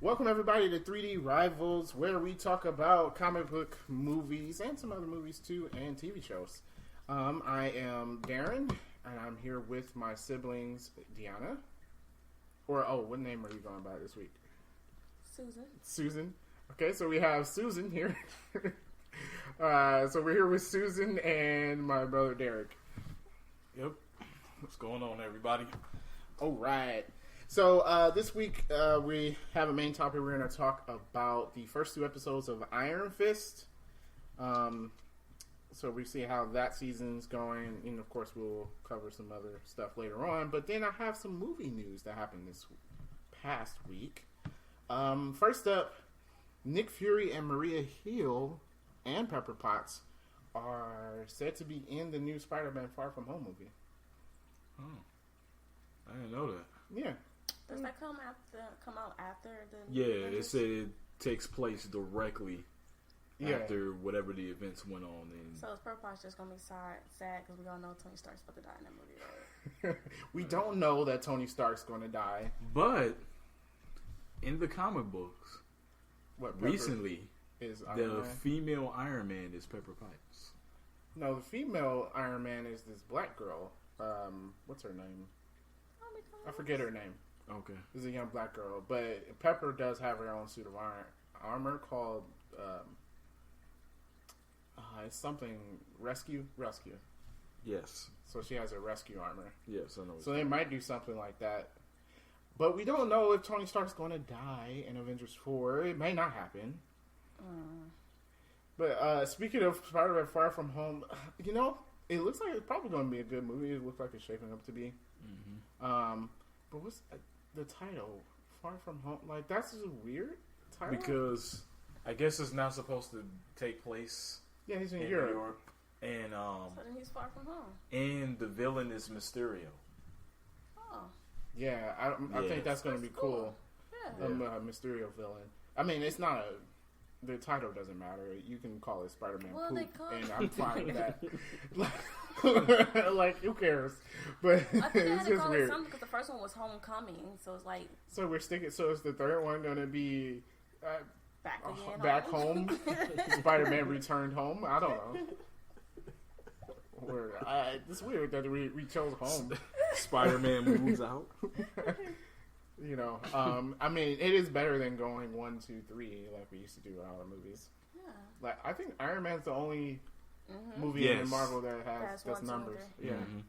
Welcome everybody to 3D Rivals, where we talk about comic book movies and some other movies too, and TV shows. I am Darren, and I'm here with my siblings, Deanna. What name are you going by this week? Susan. Okay, so we have Susan here. So we're here with Susan and my brother Derek. Yep. What's going on, everybody? All right. So this week we have a main topic. We're going to talk about the first two episodes of Iron Fist. So we see how that season's going, and of course we'll cover some other stuff later on. But then I have some movie news that happened this past week. First up, Nick Fury and Maria Hill and Pepper Potts are said to be in the new Spider-Man Far From Home movie. Oh, I didn't know that. Yeah. Does that come out after the? Yeah, Avengers? it said it takes place directly after whatever the events went on. And So is Purple Potts just gonna be sad because we all know Tony Stark's about to die in that movie, right? We don't know that Tony Stark's going to die. But in the comic books, recently, is the Iron Man? female Iron Man is Pepper Potts. No, the female Iron Man is this black girl. What's her name? I forget her name. Okay. It's a young black girl, but Pepper does have her own suit of armor called it's something rescue. Yes. So she has a rescue armor. Yes, I know. So they might do something like that, but we don't know if Tony Stark's going to die in Avengers 4. It may not happen. But speaking of Spider-Man Far From Home, it looks like it's probably going to be a good movie. It looks like it's shaping up to be. Mm-hmm. But what's the title? Far From Home? Like, that's just a weird title. Because I guess it's not supposed to take place he's in in Europe. New York. And So then he's far from home. and the villain is Mysterio. Oh, Yeah, I think that's going to be That's cool. yeah. A Mysterio villain. I mean, it's not the title doesn't matter. You can call it Spider-Man Well, they Poop, call and I'm fine with that. Like, who cares? But I think they it's had to just call it weird. something because the first one was Homecoming, so it's like So we're sticking. So is the third one going to be back again. back home? Spider-Man returned home. I don't know. It's weird that we chose home. Spider-Man moves out. I mean, it is better than going 1, 2, 3 like we used to do in all the movies. Yeah. Like, I think Iron Man's the only movie in Marvel that has That's 1, 2, numbers. and Yeah, Mm-hmm.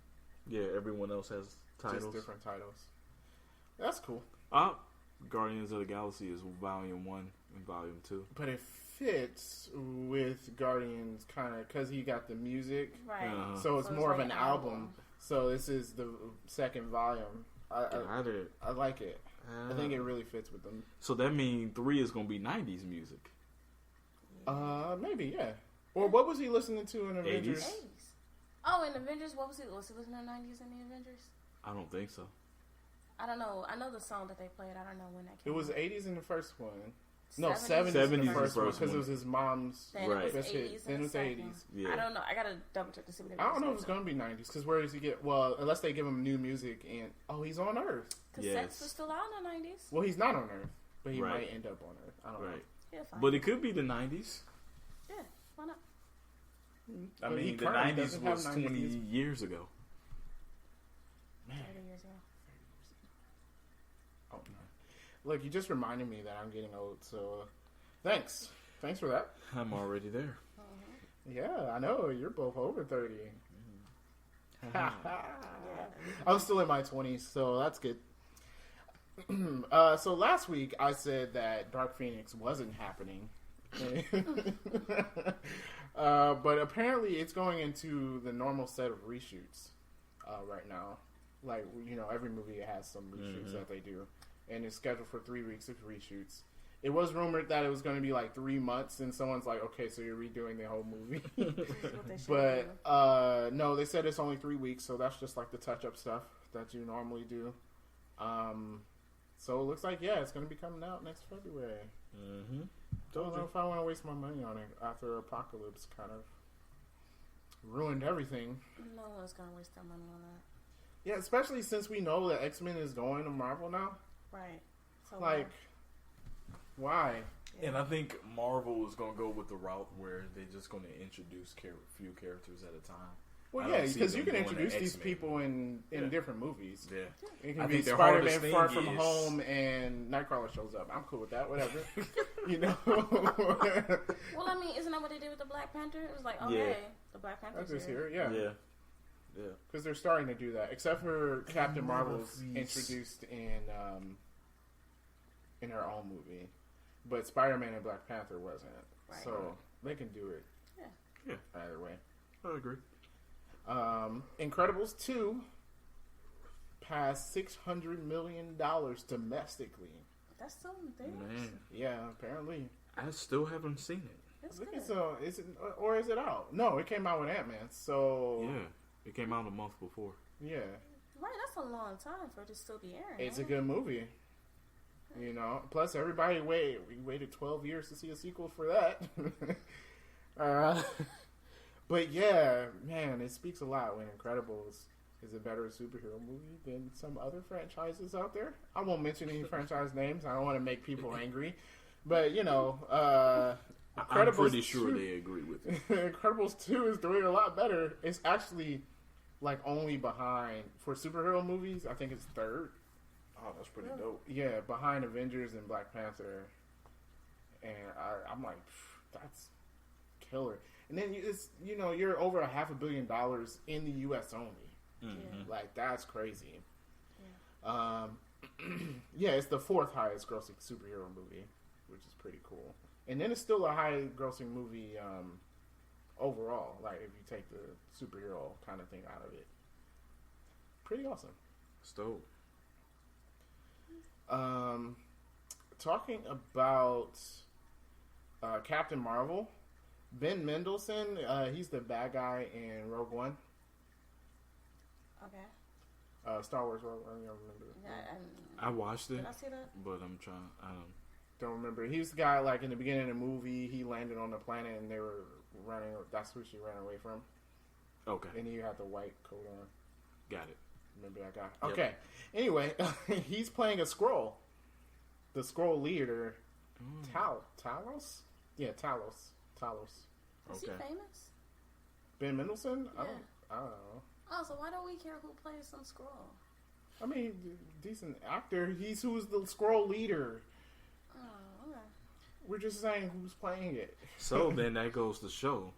Yeah, everyone else has titles. just different titles. That's cool, Guardians of the Galaxy is Volume 1 and Volume 2. but it fits with Guardians kind of because he got the music, Right. so it's So more of like an album. So this is the second volume. I like it. I think it really fits with them. So that means 3 is going to be 90s music. Maybe, yeah. Or what was he listening to in Avengers? 80s? 80s. Oh, in Avengers, what was he listening to 90s in the Avengers? I don't think so. I don't know. I know the song that they played. I don't know when that came It was out. 80s in the first one. No, 70s 70s in in the first one because one. it was his mom's. Then Right. it was Best hit. 80s. Then in it was the second. 80s. Yeah. I don't know. I gotta double check to see what it I don't know if it's going to be 90s because where does he get? Well, unless they give him new music and he's on Earth. Cassettes Yes. were still out in the 90s. Well, he's not on Earth, but he Right. might end up on Earth. I don't Right. Yeah, fine. But it could be the 90s. Yeah, why not? know. I But he mean, the currently 90s doesn't have was 90s 20 music. years ago. 30 years ago. Oh, no. Look, you just reminded me that I'm getting old, so thanks. Thanks for that. I'm already there. Yeah, I know. You're both over 30. Yeah. I'm still in my 20s, so that's good. So last week I said that Dark Phoenix wasn't happening. But apparently it's going into the normal set of reshoots right now. Like, every movie has some reshoots that they do. And it's scheduled for 3 weeks of reshoots. It was rumored that it was going to be like 3 months, and someone's like, okay, so you're redoing the whole movie. What they should do. But no, they said it's only 3 weeks, so that's just like the touch-up stuff that you normally do. So it looks like, it's going to be coming out next February. Mm-hmm. Don't know if I want to waste my money on it after Apocalypse kind of ruined everything. No one's gonna waste their money on that. Yeah, especially since we know that X-Men is going to Marvel now. Right. So Like, Why? And I think Marvel is going to go with the route where they're just going to introduce few characters at a time. Well, I yeah, don't see because them you can doing introduce an these X-Men. people in Yeah. different movies. Yeah. It I can be think their Spider-Man hardest Far thing From is- Home and Nightcrawler shows up. I'm cool with that. Whatever. You know. Well, I mean, isn't that what they did with the Black Panther? It was like, oh, Yeah. hey, the Black Panther's That's just here. here. Yeah. Yeah. Because they're starting to do that. Except for Captain Marvel's Please. introduced in her own movie. But Spider-Man and Black Panther wasn't. Right. So they can do it. Yeah. Either way. I agree. Incredibles 2 passed $600 million domestically. That's something things. Man, Yeah, apparently. I still haven't seen it. It's Look good. at so is it or is it out? No, it came out with Ant-Man. So Yeah. It came out a month before. yeah, Right, that's a long time for it to still be airing. it's a man. good movie. You know, plus we waited 12 years to see a sequel for that. But yeah, man, it speaks a lot when Incredibles is a better superhero movie than some other franchises out there. I won't mention any franchise names. I don't want to make people angry. But, you know, I'm Incredibles pretty sure 2 they agree with you. Incredibles 2 is doing a lot better. It's actually, like, only behind, for superhero movies, I think it's third. Oh, that's pretty Really? dope. Yeah, behind Avengers and Black Panther. And I'm like, that's killer. And then you're over $500 million in the U.S. only. Mm-hmm. Like, that's crazy. Yeah, it's the fourth highest grossing superhero movie, which is pretty cool. And then it's still a high grossing movie overall. Like, if you take the superhero kind of thing out of it, pretty awesome. It's dope. Talking about Captain Marvel, Ben Mendelsohn, he's the bad guy in Rogue One. Okay. Star Wars Rogue One, I don't remember. Yeah, I watched it, did I see that? but I'm trying. I Don't remember. He was the guy, like, in the beginning of the movie, he landed on the planet and they were running, that's who she ran away from. don't. Okay. And he had the white coat on. Got it. Remember that guy? Yep. Okay. Anyway, he's playing a Skrull. The Skrull leader, Talos? Yeah, Talos. Is Okay. he famous? Ben Mendelsohn? I Yeah. don't know. Oh, so why don't we care who plays some scroll? I mean, decent actor. Who's the Skrull leader. Oh, okay. We're just saying who's playing it. So then that goes to show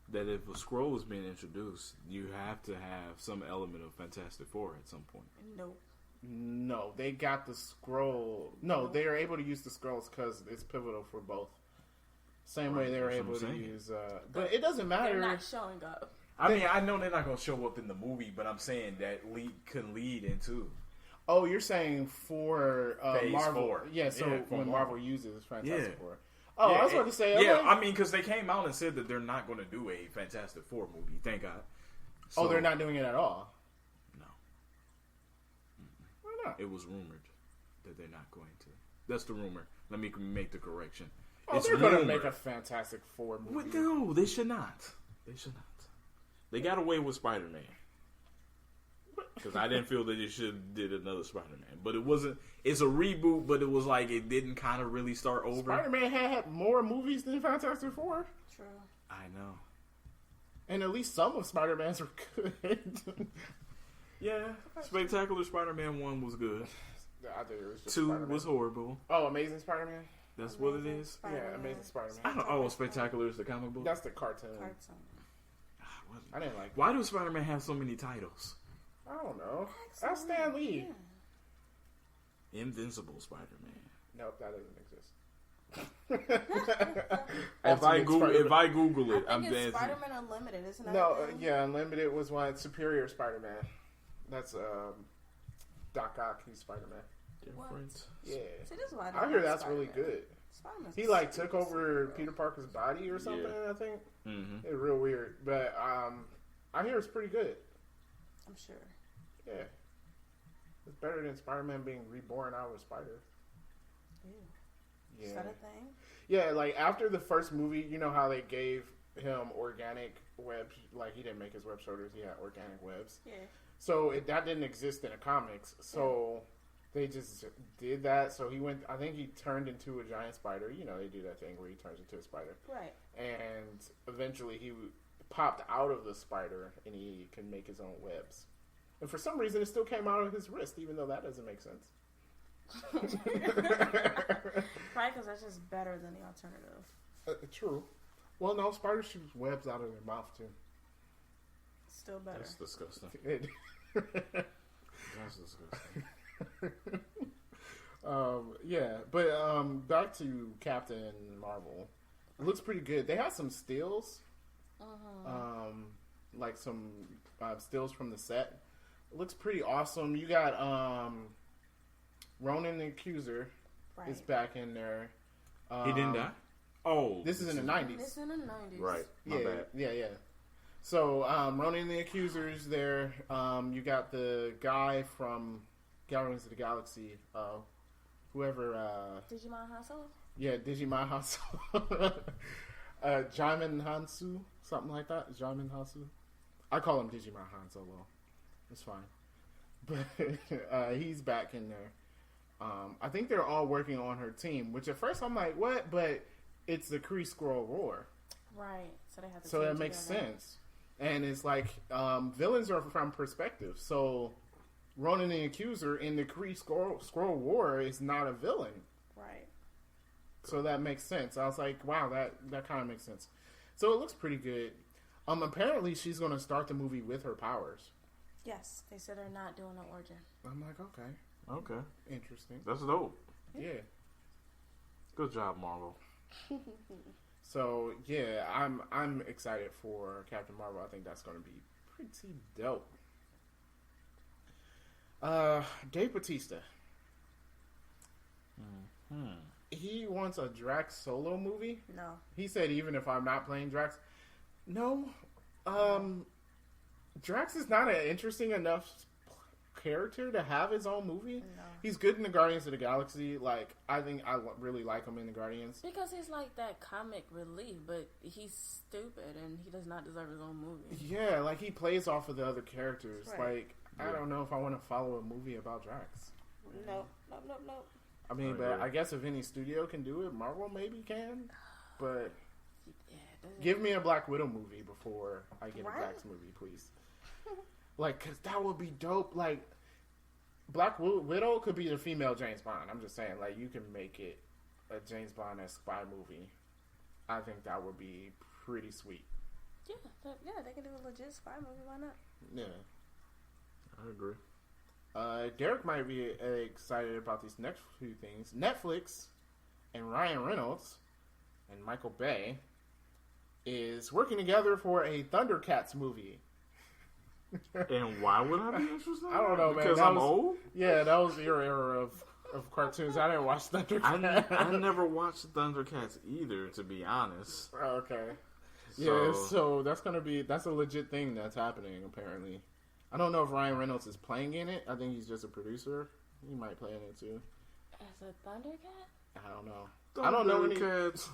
that if a scroll is being introduced, you have to have some element of Fantastic Four at some point. Nope. No, they got the scroll. No, they are able to use the scrolls because it's pivotal for both. Same way they were That's able what to I'm saying. use. But it doesn't matter. They're not showing up. I mean, I know they're not going to show up in the movie, but I'm saying that could lead into. Oh, you're saying for Phase Marvel? 4. Yeah. So Yeah, for when Marvel. Marvel uses Fantastic Yeah. Four. Oh, Yeah, I was about to say. Yeah, like, I mean, because they came out and said that they're not going to do a Fantastic Four movie. Thank God. oh, So, they're not doing it at all. No, Why not? it was rumored that they're not going to. That's the rumor. Let me make the correction. Oh, It's they're going to rumored. make a Fantastic Four movie. What? No, they should not. They should not. They got away with Spider-Man. Because I didn't feel that they should have did another Spider-Man. But it wasn't... It's a reboot, but it was like it didn't kind of really start over. Spider-Man had more movies than Fantastic Four, True. I know. and at least some of Spider-Man's were good. Yeah. Spectacular Spider-Man 1 was good. I think it was just 2 Spider-Man. was horrible. Oh, Amazing Spider-Man. That's what it Amazing is. Spider-Man. Yeah, Amazing Spider-Man. I don't. Oh, Spectacular is the comic book. That's the cartoon. Cartoon. I didn't like. Why does Spider-Man have so many titles? I don't know. That's Stan Lee. Yeah. Invincible Spider-Man. Nope, that doesn't exist. If I Ultimate Google it, I I'm think it's dancing. Spider-Man Unlimited, isn't that? No, the name? yeah, Unlimited was one. Superior Spider-Man. That's Doc Ock. He's Spider-Man. Different. Yeah, See, this is why I hear that's really good. Spider-Man's He like super took over superhero. Peter Parker's body or something. Yeah. I think Mm-hmm. it's real weird, but I hear it's pretty good. I'm sure. Yeah, it's better than Spider-Man being reborn out of a spider. Ew. Yeah. Is that a thing? Yeah, like after the first movie, you know how they gave him organic webs, like he didn't make his web shoulders, he had organic webs. Yeah. So that didn't exist in the comics. So they just did that. So he went. I think he turned into a giant spider. You know, they do that thing where he turns into a spider. Right. And eventually he popped out of the spider and he can make his own webs. And for some reason, it still came out of his wrist, even though that doesn't make sense. Right, because that's just better than the alternative. True. Well, no, spiders shoot webs out of their mouth too. Still better. That's disgusting. That's disgusting. Yeah, but back to Captain Marvel. It looks pretty good. They had some stills, like some stills from the set. It looks pretty awesome. You got Ronan the Accuser is back in there. He didn't die? Oh. This is in the 90s. It's in the 90s. Right. My bad. Yeah. So, Ronan the Accuser is there. You got the guy from Guardians of the Galaxy, whoever. Digimon Hanzo? Yeah, Digimon Hanzo. Jaimin Hansu, something like that. Jaimin Hansu. I call him Digimon Han Solo. It's fine. But he's back in there. I think they're all working on her team, which at first I'm like, what? But it's the Kree Skrull War. Right. So they have to So that makes sense. And it's like, villains are from perspective. So Ronan the Accuser in the Kree Skrull War is not a villain. Right. So that makes sense. I was like, wow, that kind of makes sense. So it looks pretty good. Apparently she's going to start the movie with her powers. Yes. They said they're not doing an origin. I'm like, okay. Okay. Interesting. That's dope. Yeah. Good job, Marvel. So yeah, I'm excited for Captain Marvel. I think that's going to be pretty dope. Dave Bautista. He wants a Drax solo movie. No. He said even if I'm not playing Drax, no. Drax is not an interesting enough character to have his own movie. No. He's good in the Guardians of the Galaxy. Like, I think I really like him in the Guardians. Because he's like that comic relief, but he's stupid and he does not deserve his own movie. Yeah, like he plays off of the other characters. Right. Like, I don't know if I want to follow a movie about Drax. No. I mean, but I guess if any studio can do it, Marvel maybe can. But give me a Black Widow movie before I get a Drax movie, please. Like, because that would be dope. Like, Black Widow could be the female James Bond. I'm just saying, like, you can make it a James Bond-esque spy movie. I think that would be pretty sweet. Yeah, they can do a legit spy movie. Why not? Yeah. I agree. Derek might be excited about these next few things. Netflix and Ryan Reynolds and Michael Bay is working together for a Thundercats movie. And why would I be interested? I don't know, man. Because I'm old? Yeah, that was your era of cartoons. I didn't watch Thundercats. I never watched Thundercats either, to be honest. Okay. Yeah, so that's a legit thing that's happening, apparently. I don't know if Ryan Reynolds is playing in it. I think he's just a producer. He might play in it too. As a Thundercat? I don't know. I don't know any Thundercats.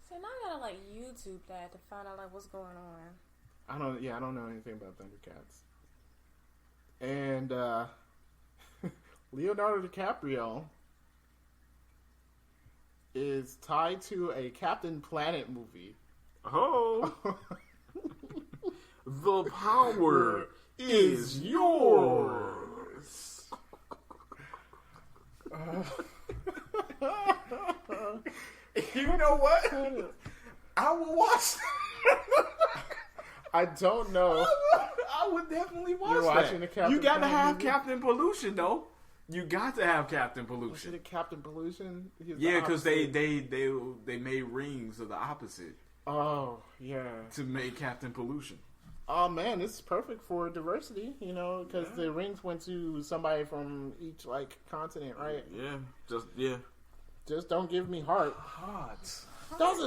So now I gotta like YouTube that to find out like what's going on. I don't know anything about Thundercats. And Leonardo DiCaprio is tied to a Captain Planet movie. Oh. The power is yours. You know what? I will watch. I don't know. I would definitely watch You're watching that. the Captain You got to Planet have movie? Captain Pollution, though. You got to have Captain Was Pollution. it a Captain Pollution? He's the Yeah, because opposite. they made rings of the opposite Oh yeah. to make Captain Pollution. Oh man, this is perfect for diversity. You know, because the rings went to somebody from each like continent, right? Yeah, Just don't give me heart. hot. That was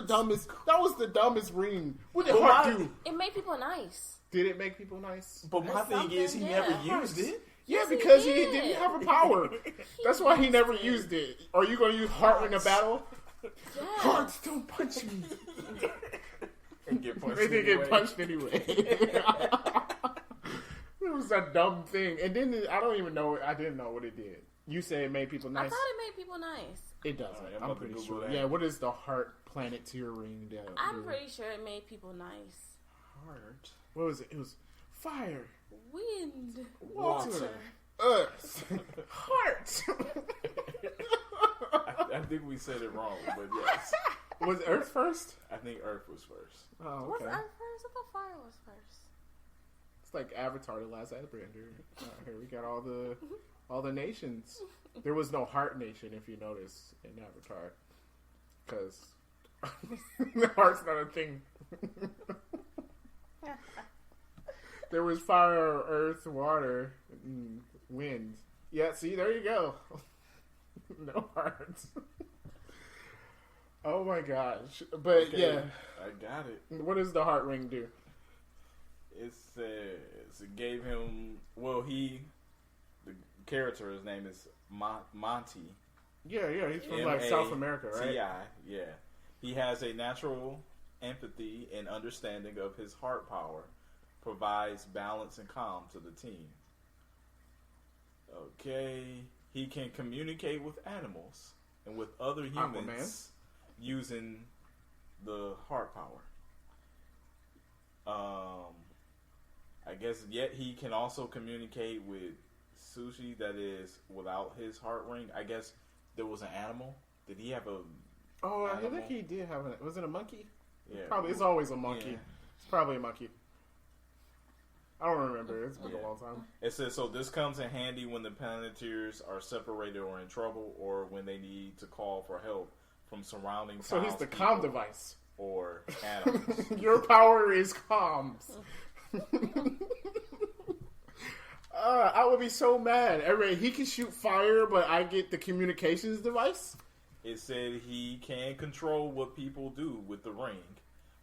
the dumbest ring. What did But heart my- do? It made people nice. Did it make people nice? But my That's thing is, he something, never yeah. used it. Yeah, Yes, he because he did. didn't have a power. That's why he never used it. Are you going to use heart in a battle? Yeah. Hearts don't punch me. And get punched They did get punched anyway. was a dumb thing, and then I don't even know. I didn't know what it did. You say it made people I nice. thought it made people nice. It doesn't. Alright, I'm I'm about to pretty Google sure. that. Yeah, what is the heart planet to your ring? I'm pretty sure it made people nice. Heart. What was it? It was fire, Wind. water, earth, heart. I think we said it wrong, but yes. Was Earth first? I think Earth was first. Oh, Was okay. Earth first? I thought fire was first. It's like Avatar: The Last Airbender. Here we got all the nations. There was no heart nation, if you notice, in Avatar, because the heart's not a thing. There was fire, earth, water, and wind. Yeah, see, there you go. No hearts. Oh my gosh! But Okay, yeah, I got it. what does the heart ring do? It says it gave him. Well, the character, his name is Monty. Yeah, he's from like South America, right? T.I., yeah. He has a natural empathy and understanding of his heart power, provides balance and calm to the team. Okay. He can communicate with animals and with other humans using the heart power. I guess yet he can also communicate with sushi that is without his heart ring. I guess there was an animal. Did he have a Oh, I animal? think he did have it. Was it a monkey? Yeah. Probably. It's always a monkey. Yeah. It's probably a monkey. I don't remember. It's been a long time. It says, so this comes in handy when the Planeteers are separated or in trouble, or when they need to call for help from surrounding So he's the townspeople calm device. or animals. Your power is comms. I would be so mad. He can shoot fire, but I get the communications device. It said he can control what people do with the ring,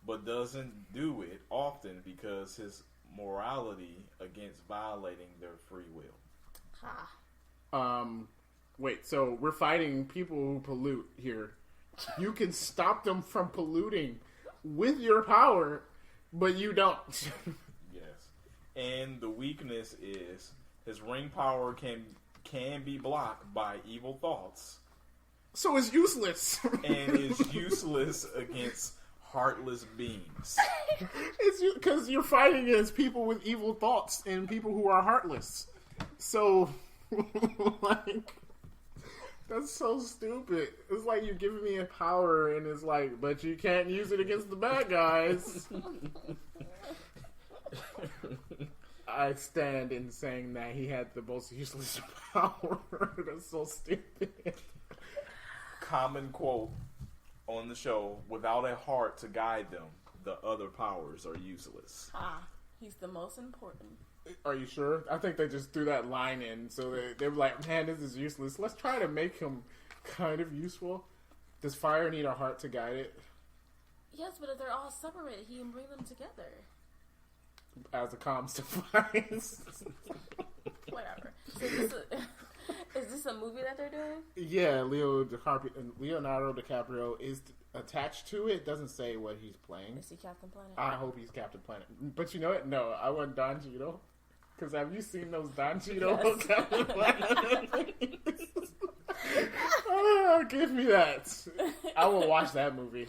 but doesn't do it often because his morality against violating their free will. Ha. Wait, so we're fighting people who pollute here. You can stop them from polluting with your power, but you don't. Yes. And the weakness is his ring power can be blocked by evil thoughts So it's useless. and is useless against heartless beings. It's because you're fighting against people with evil thoughts and people who are heartless. So, like, that's so stupid. It's like you're giving me a power, and it's like, but you can't use it against the bad guys. I stand in saying that he had the most useless power. That's so stupid. Common quote on the show: without a heart to guide them, the other powers are useless. Ha. He's the most important. Are you sure? I think they just threw that line in, so they were like, man, this is useless. Let's try to make him kind of useful. Does fire need a heart to guide it? Yes, but if they're all separated, he can bring them together. As a comms device. Whatever. So is this a movie that they're doing? Yeah, Leonardo DiCaprio is attached to it. Doesn't say what he's playing. Is he Captain Planet? I hope he's Captain Planet. But you know what? No, I want Don Cheadle. Because have you seen those Don Cheadle Yes. Captain Planet? Oh, give me that. I will watch that movie.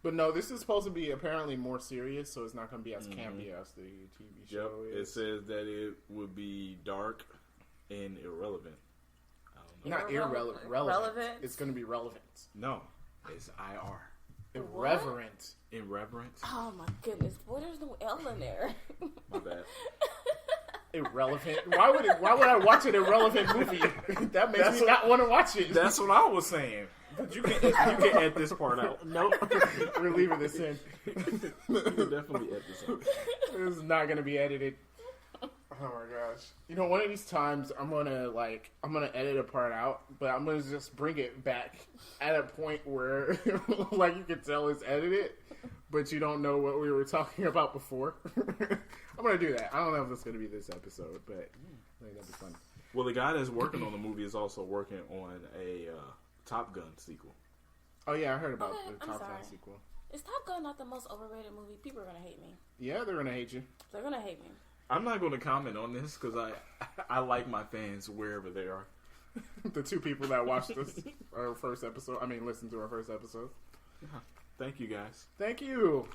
But no, this is supposed to be apparently more serious, so it's not going to be as campy as the TV show It is. says that it would be dark and irrelevant. I don't know. Not irrelevant. Relevant? It's going to be relevant. No, it's IR. Irreverent. Irreverent. Oh my goodness. Boy, there's no L in there. My bad. Irrelevant. Why would I watch an irrelevant movie? That makes me not want to watch it. That's what I was saying. But you can edit this part out. Nope. We're leaving this in. You can definitely edit this out. This is not going to be edited. Oh my gosh. You know, one of these times I'm gonna edit a part out, but I'm gonna just bring it back at a point where like you can tell it's edited, but you don't know what we were talking about before. I'm gonna do that. I don't know if it's gonna be this episode, but I think that'd be fun. Well, the guy that's working on the movie is also working on a Top Gun sequel. Oh yeah, I heard about Okay, the I'm Top Gun sorry. sequel. Is Top Gun not the most overrated movie? People are gonna hate me. Yeah, they're gonna hate you. They're gonna hate me. I'm not going to comment on this because I like my fans wherever they are. The two people that watched this, our first episode. I mean, listened to our first episode. Thank you, guys. Thank you.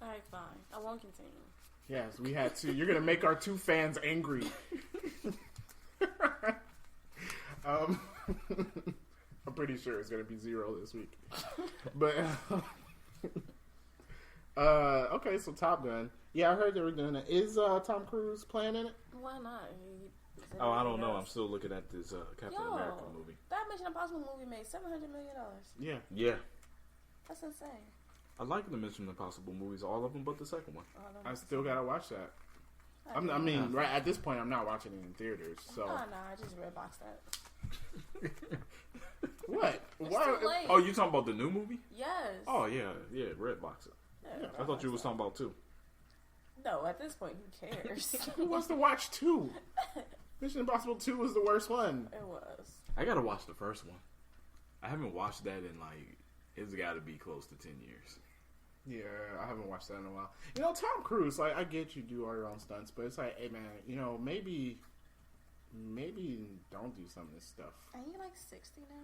Alright, fine. I won't continue. Yes, we had to. You're gonna make our two fans angry. I'm pretty sure it's gonna be 0 this week. But okay, so Top Gun. Yeah, I heard they were doing it. Is Tom Cruise playing in it? Why not? Oh, I don't know. I'm still looking at this Captain America movie. That Mission Impossible movie made $700 million. Yeah. Yeah. That's insane. I like the Mission Impossible movies, all of them but the second one. I still gotta watch that. I mean, right at this point, I'm not watching it in theaters. So. Oh, no, I just redboxed that. What? It's Why? too late. Oh, you talking about the new movie? Yes. Oh, yeah. Redbox it. Yeah, I thought you was talking about 2. No, at this point, who cares? Who wants to watch 2? Mission Impossible 2 was the worst one. It was. I gotta watch the first one. I haven't watched that in it's gotta be close to 10 years. Yeah, I haven't watched that in a while. You know, Tom Cruise, like, I get you do all your own stunts, but it's like, hey man, you know, maybe don't do some of this stuff. Are you like 60 now?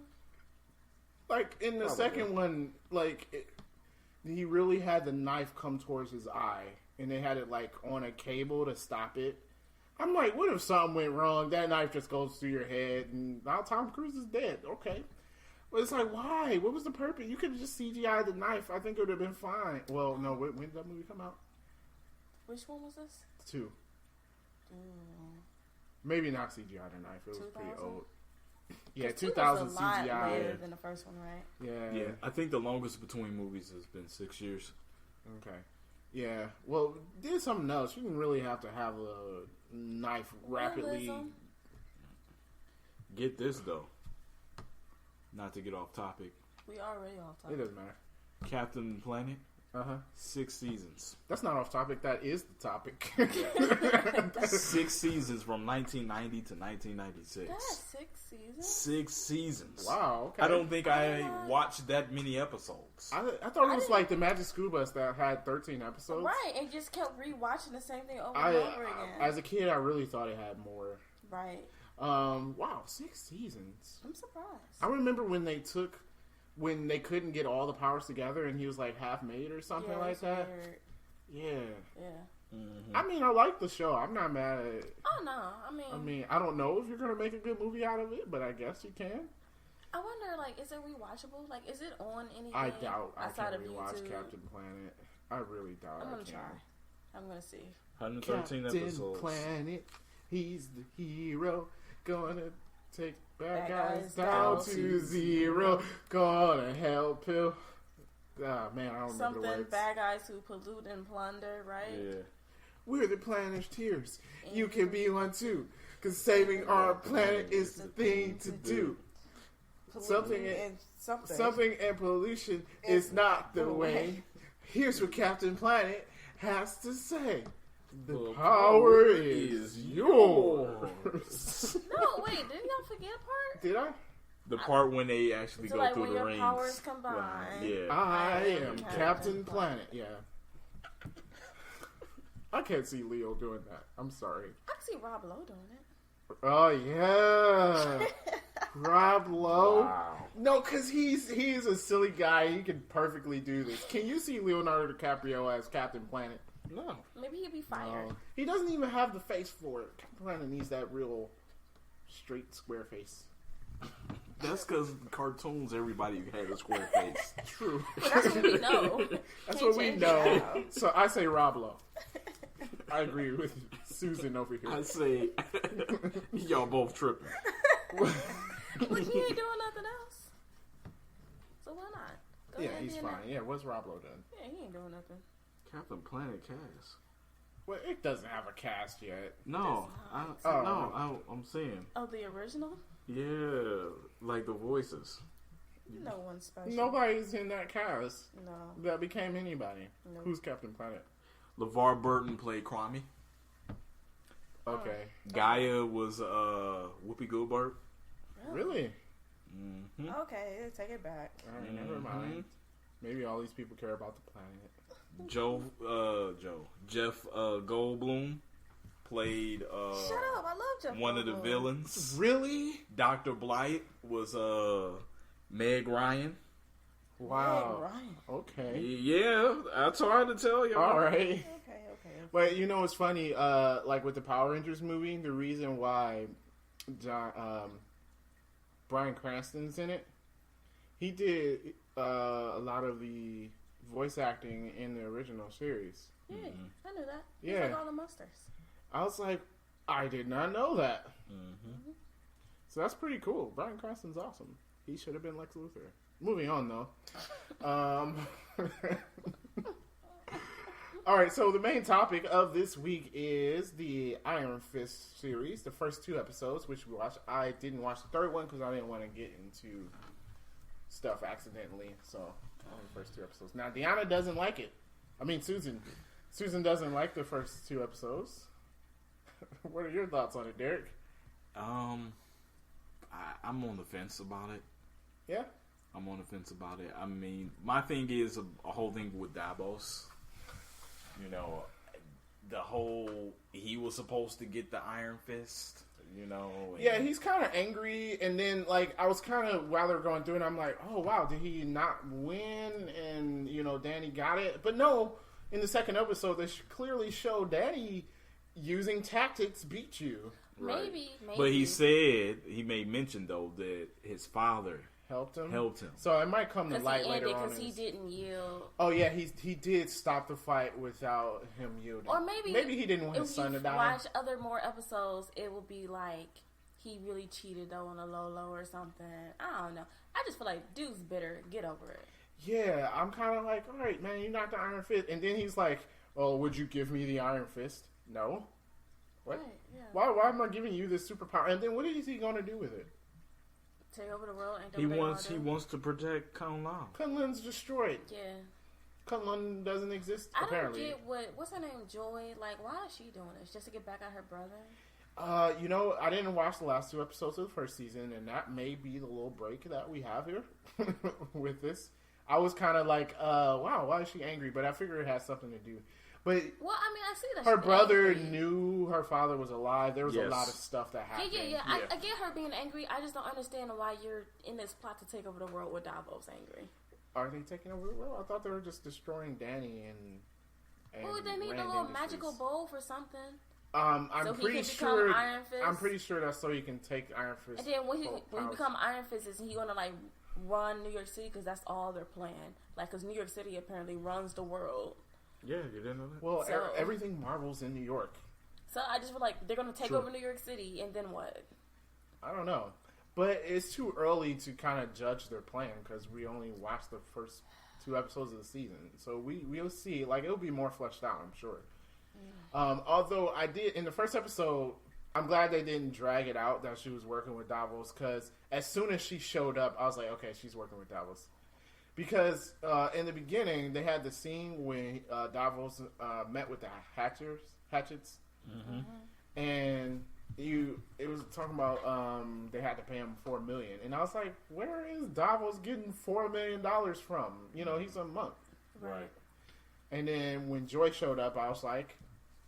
Like, in the second one, he really had the knife come towards his eye, and they had it, like, on a cable to stop it. I'm like, what if something went wrong? That knife just goes through your head, and now Tom Cruise is dead. Okay. But it's like, why? What was the purpose? You could have just CGI'd the knife. I think it would have been fine. Well, no, when did that movie come out? Which one was this? 2. Mm. Maybe not CGI the knife. It was 2000? pretty old. Yeah, 'Cause 2000 was a lot CGI. later than the first one, right? Yeah. Yeah, I think the longest between movies has been 6 years. Okay. Yeah. Well, did something else. You didn't really have to have a knife rapidly. Realism. Get this, though. Not to get off topic. We already off It topic. doesn't matter. Captain Planet, Uh huh. 6 seasons. That's not off topic. That is the topic. 6 seasons from 1990 to 1996. That's 6 seasons? 6 seasons. Wow. Okay. I don't think I watched that many episodes. I thought it was like the Magic School Bus that had 13 episodes. Right, and just kept rewatching the same thing over I, and over again. as a kid, I really thought it had more. Right. Wow, 6 seasons. I'm surprised. I remember when they couldn't get all the powers together, and he was like half made or something Yeah, like it's that. weird. Yeah. Yeah. Mm-hmm. I mean, I like the show. I'm not mad at it. Oh, no. I mean, I don't know if you're gonna make a good movie out of it, but I guess you can. I wonder, like, is it rewatchable? Like, is it on anything? I doubt I outside can of rewatch YouTube? Captain Planet. I really doubt I'm I gonna can. try. I'm gonna see. 113 Captain episodes. Planet, he's the hero. Gonna take bad Bad guys guys down down to to 0. Gonna help him. Ah, man, I don't remember the Something words. bad guys who pollute and plunder, right? Yeah. We're the Planeteers. You can be one too. Cause saving our planet is the thing to do. Polluting Something and pollution is not the way. Here's what Captain Planet has to say. The power is yours. No, wait, didn't y'all forget a part? Did I? The part when they actually So, go like, through when the your rings. powers combine. Yeah. I am Captain Planet. Yeah. I can't see Leo doing that. I'm sorry. I can see Rob Lowe doing it. Oh yeah, Rob Lowe. Wow. No, because he's a silly guy. He can perfectly do this. Can you see Leonardo DiCaprio as Captain Planet? No. Maybe he'd be fired. No. He doesn't even have the face for it. Captain Planet needs that real straight square face. That's because cartoons, everybody had a square face. True. But that's what we know. That's Can't what we change it know. now. So I say Rob Lowe. I agree with Susan over here. I say, y'all both tripping. But he ain't doing nothing else. So why not? Go Yeah, ahead and he's be in fine. there. Yeah, what's Rob Lowe done? Yeah, he ain't doing nothing. Captain Planet cast. Well, it doesn't have a cast yet. No, I'm saying, Oh, the original? yeah, like the voices. No one special. Nobody's in that cast No. that became anybody. Nope. Who's Captain Planet? LeVar Burton played Kwame. Okay. Gaia was Whoopi Goldberg. Really? Mm-hmm. Okay, take it back. All right, never mind. Maybe all these people care about the planet. Jeff Goldblum played Shut up! I love Jeff one of the Goldblum. villains. Really? Dr. Blight was Meg Ryan. Wow. Meg Ryan. Okay. Yeah, I tried to tell you. All right. Okay. But you know what's funny? Like with the Power Rangers movie, the reason why Bryan Cranston's in it, he did a lot of the voice acting in the original series. Yeah, I knew that. He's Yeah. like all the monsters. I was like, I did not know that. Mm-hmm. So that's pretty cool. Bryan Cranston's awesome. He should have been Lex Luthor. Moving on, though. All right, so the main topic of this week is the Iron Fist series, the first 2 episodes, which we watched. I didn't watch the third one because I didn't want to get into stuff accidentally. So, only the first 2 episodes. Now, Deanna doesn't like it. I mean, Susan. Susan doesn't like the first 2 episodes. What are your thoughts on it, Derek? I'm on the fence about it. Yeah? I'm on the fence about it. I mean, my thing is a whole thing with Davos. You know, the whole he was supposed to get the Iron Fist. You know. Yeah, he's kind of angry, and then like I was kind of while they're going through it, I'm like, oh wow, did he not win? And you know, Danny got it, but no. In the second episode, they clearly show Danny using tactics beat you. Right. Maybe. But he said he made mention though that his father Helped him. So it might come to light later on. Because he didn't yield. Oh yeah, he did stop the fight without him yielding. Or maybe he didn't want his son to die. If you watch more episodes, it will be like he really cheated though on a low or something. I don't know. I just feel like dude's bitter. Get over it. Yeah, I'm kind of like, all right, man, you're not the Iron Fist. And then he's like, oh, would you give me the Iron Fist? No. What? Right, yeah. Why am I giving you this superpower? And then what is he going to do with it? Take over the world. Ain't that he what they wants all do? to protect Kunlun. Kunlun's destroyed. Yeah. Kunlun doesn't exist, I apparently. don't get what's her name, Joy? Like, why is she doing this? Just to get back at her brother? You know, I didn't watch the last 2 episodes of the first season, and that may be the little break that we have here with this. I was kind of like, wow, why is she angry? But I figure it has something to do. But well, I mean, I see that her she's brother angry. knew her father was alive. There was a Yes. lot of stuff that happened. Yeah. I get her being angry. I just don't understand why you're in this plot to take over the world with Davos angry. Are they taking over the world? I thought they were just destroying Danny and Well, they need Rand a little Industries. magical bowl for something. I'm So he pretty can become sure. Iron Fist? I'm pretty sure that's so he can take Iron Fist. And then when he powers. become Iron Fist, is he gonna like run New York City? Because that's all they're playing. Like, because New York City apparently runs the world. Yeah, you didn't know that? Well, So- everything Marvel's in New York. So I just feel like they're gonna take True. over New York City, and then what? I don't know, but it's too early to kind of judge their plan because we only watched the first 2 episodes of the season. So we'll see. Like it'll be more fleshed out, I'm sure. Although I did in the first episode, I'm glad they didn't drag it out that she was working with Davos because as soon as she showed up, I was like, okay, she's working with Davos. Because in the beginning, they had the scene when Davos met with the Hatchets, and it was talking about they had to pay him $4 million, and I was like, where is Davos getting $4 million from? You know, he's a monk. Right. And then when Joy showed up, I was like,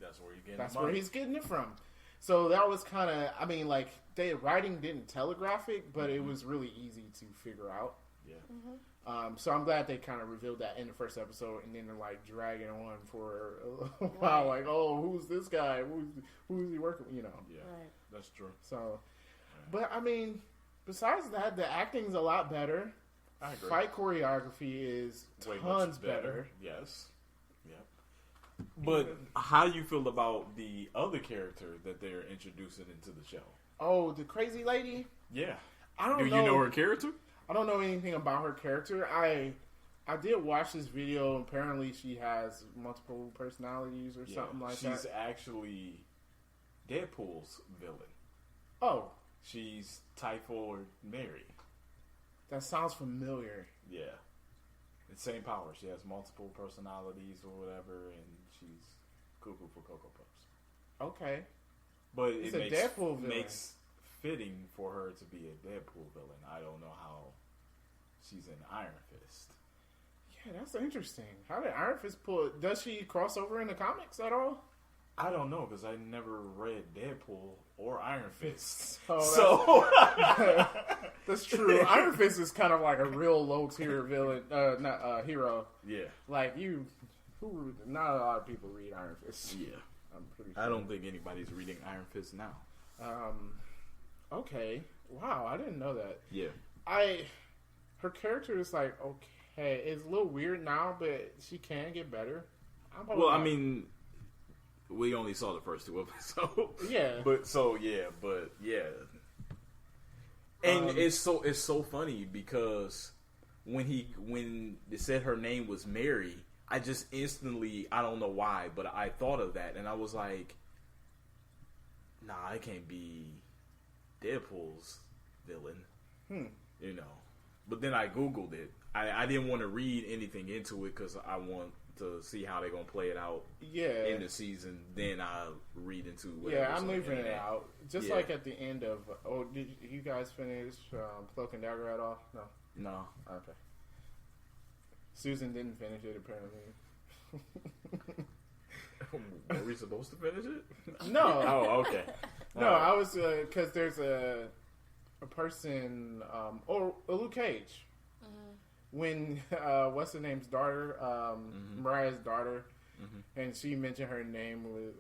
That's where you get that's the money. where he's getting it from. So that was kind of, I mean, like, the writing didn't telegraph it, but it was really easy to figure out. Yeah. So I'm glad they kind of revealed that in the first episode, and then they're like dragging on for a while, like, oh, who's this guy? Who's he working with? You know. Yeah. Right. That's true. So, but I mean, besides that, the acting's a lot better. I agree. Fight choreography is Way much tons better. Yes. Yep. But how do you feel about the other character that they're introducing into the show? Oh, the crazy lady. Yeah. I don't Do know. you know her character? I don't know anything about her character. I did watch this video. Apparently, she has multiple personalities or something like that. She's actually Deadpool's villain. Oh, She's Typhoid Mary. that sounds familiar. Yeah. It's same power. She has multiple personalities or whatever, and she's cuckoo for Cocoa Puffs. Okay. But It's it a Deadpool villain. makes fitting for her to be a Deadpool villain. I don't know how she's an Iron Fist. Yeah, that's interesting. How did Iron Fist pull? Does she cross over in the comics at all? I don't know because I never read Deadpool or Iron Fist. So that's true. Iron Fist is kind of like a real low tier villain, not hero. Yeah, Like not a lot of people read Iron Fist. yeah. I'm pretty sure. I don't think anybody's reading Iron Fist now. Okay. Wow, I didn't know that. Yeah, Her character is like okay. It's a little weird now, but she can get better. well, I mean, we only saw the first 2 episodes. Yeah. but yeah. And it's so funny because when they said her name was Mary, I just instantly, I don't know why, but I thought of that and I was like, nah, it can't be Deadpool's villain. You know. But then I Googled it. I didn't want to read anything into it because I want to see how they're going to play it out in the season. Then I'll read into whatever. Yeah, I'm leaving it out. Just Yeah. like at the end of... Oh, did you guys finish Cloak and Dagger at all? No? No. Okay. Susan didn't finish it, apparently. Were we supposed to finish it? No. Oh, okay. No, I was... Because there's a person... or Luke Cage. When what's her name's daughter, Mariah's daughter, and she mentioned her name with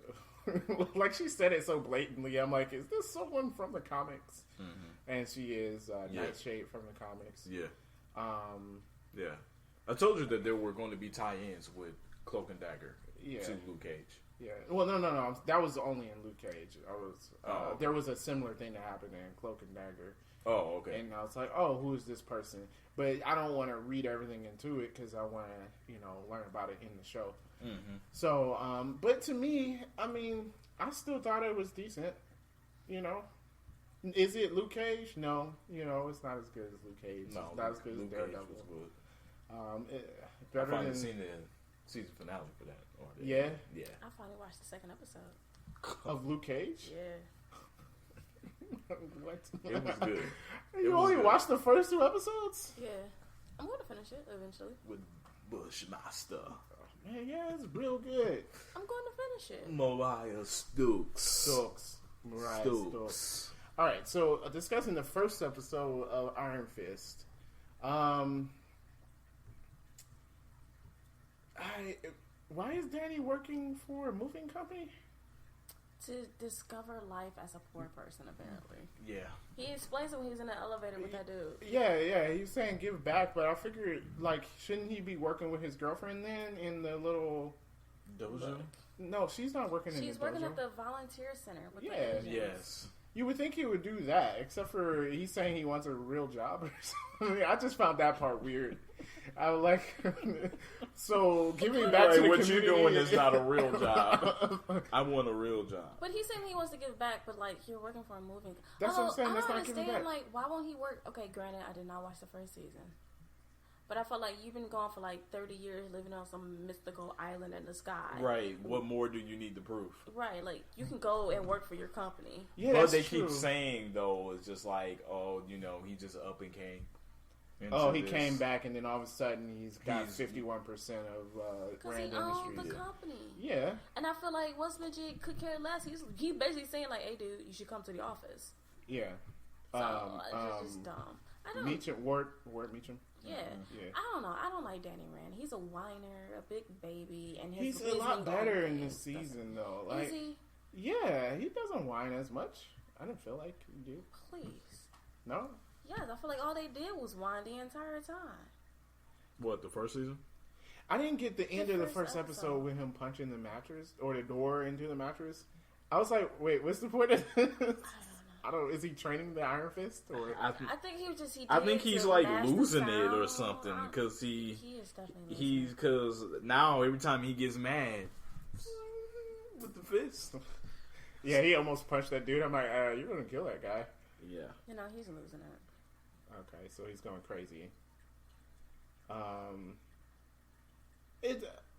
like she said it so blatantly. I'm like, is this someone from the comics? And she is Nightshade from the comics. Yeah. Yeah. I told you that there were going to be tie-ins with Cloak and Dagger to Luke Cage. Yeah. Well, no. That was only in Luke Cage. Okay. There was a similar thing that happened in Cloak and Dagger. Oh, okay. And I was like, oh, who is this person? But I don't want to read everything into it because I want to, learn about it in the show. So, but to me, I mean, I still thought it was decent. Is it Luke Cage? No. It's not as good as Luke Cage. No, it's not as good Luke as Cage Daredevil. was good. I Better finally than seen the season finale for that. Yeah? Yeah. I finally watched the second episode. Of Luke Cage. Yeah. What? It was good. You only watched the first 2 episodes? Yeah. I'm going to finish it eventually. With Bushmaster. Man, yeah, it's real good. I'm going to finish it. Mariah Stokes. Mariah Stokes. All right, so discussing the first episode of Iron Fist. Why is Danny working for a moving company? To discover life as a poor person, apparently. Yeah. He explains it when he was in the elevator with that dude. Yeah, he's saying give back, but I figured, shouldn't he be working with his girlfriend then in the little... Dojo? No, she's not working in the dojo. She's working at the volunteer center with the Asians. Yes. You would think he would do that, except for he's saying he wants a real job or something. I just found that part weird. I was like, so giving back to the what community. you doing is not a real job. I want a real job. But he's saying he wants to give back, but you're working for a moving. That's what I'm saying. That's I not giving understand. back. Why won't he work? Okay, granted, I did not watch the first season, but I felt like you've been gone for 30 years, living on some mystical island in the sky. Right. What more do you need to prove? Right. You can go and work for your company. Yeah, but that's they true. keep saying though, it's just he just up and came. He came back, and then all of a sudden he's got 51% of Because he Rand owns the Industries. company. Yeah. And I feel like Wes Majid could care less. He basically saying hey dude, you should come to the office. Yeah. So it's just dumb. I don't. Meacham, Ward Meacham. Yeah. Yeah. I don't know. I don't like Danny Rand. He's a whiner, a big baby, and He's a lot better in this season, though. Is he? Yeah, he doesn't whine as much. I didn't feel like he did. Please. No? Yes, I feel like all they did was whine the entire time. What, the first season? I didn't get the end of the first first episode episode. with him punching the mattress or the door into the mattress. I was like, wait, what's the point of this? I don't know. Is he training the Iron Fist? Or I think he was just. I think he's losing it or something because he is definitely losing it. because now every time he gets mad with the fist. Yeah, he almost punched that dude. I'm like, you're going to kill that guy. Yeah. He's losing it. Okay, so he's going crazy.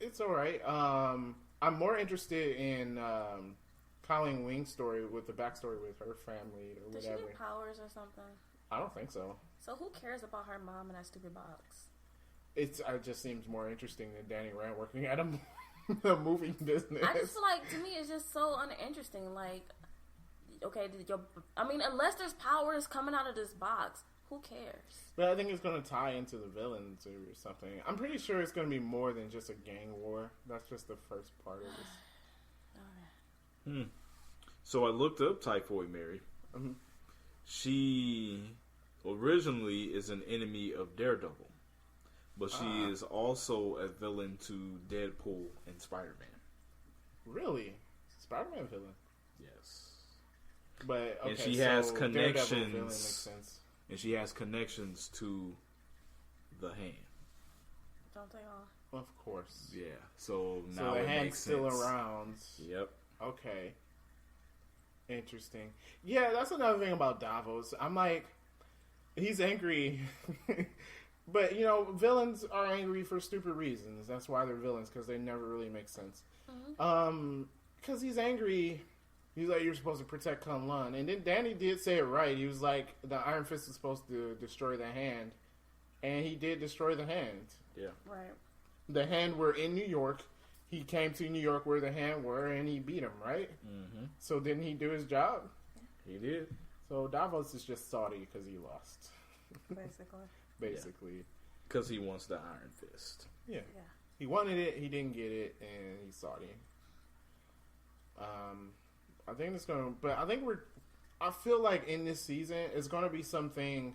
It's all right. I'm more interested in Colleen Wing's story with the backstory with her family or Does she whatever. get powers or something? I don't think so. So who cares about her mom in that stupid box? It just seems more interesting than Danny Rand working at him. the movie business. I just feel like, to me, it's just so uninteresting. Like, okay, unless there's powers coming out of this box, who cares? But I think it's going to tie into the villains or something. I'm pretty sure it's going to be more than just a gang war. That's just the first part of this. So I looked up Typhoid Mary. Mm-hmm. She originally is an enemy of Daredevil, but she is also a villain to Deadpool and Spider-Man. Really? Spider-Man villain? Yes. But, okay, And she so has Daredevil villain makes connections. sense. And she has connections to the Hand. Don't they all? Of course. Yeah. So So now the it hand's makes still sense. around. Yep. Okay. Interesting. Yeah, that's another thing about Davos. I'm like, he's angry. But, you know, villains are angry for stupid reasons. That's why they're villains, because they never really make sense. Because he's angry. He's like, you're supposed to protect Kunlun. And then Danny did say it right. He was like, the Iron Fist is supposed to destroy the Hand. And he did destroy the Hand. Yeah. Right. The Hand were in New York. He came to New York where the Hand were, and he beat him, right? Mm-hmm. So didn't he do his job? He did. So Davos is just salty because he lost, basically. Because he wants the Iron Fist. Yeah. Yeah. He wanted it, he didn't get it, and he's salty. I think it's gonna, but I feel like in this season it's gonna be something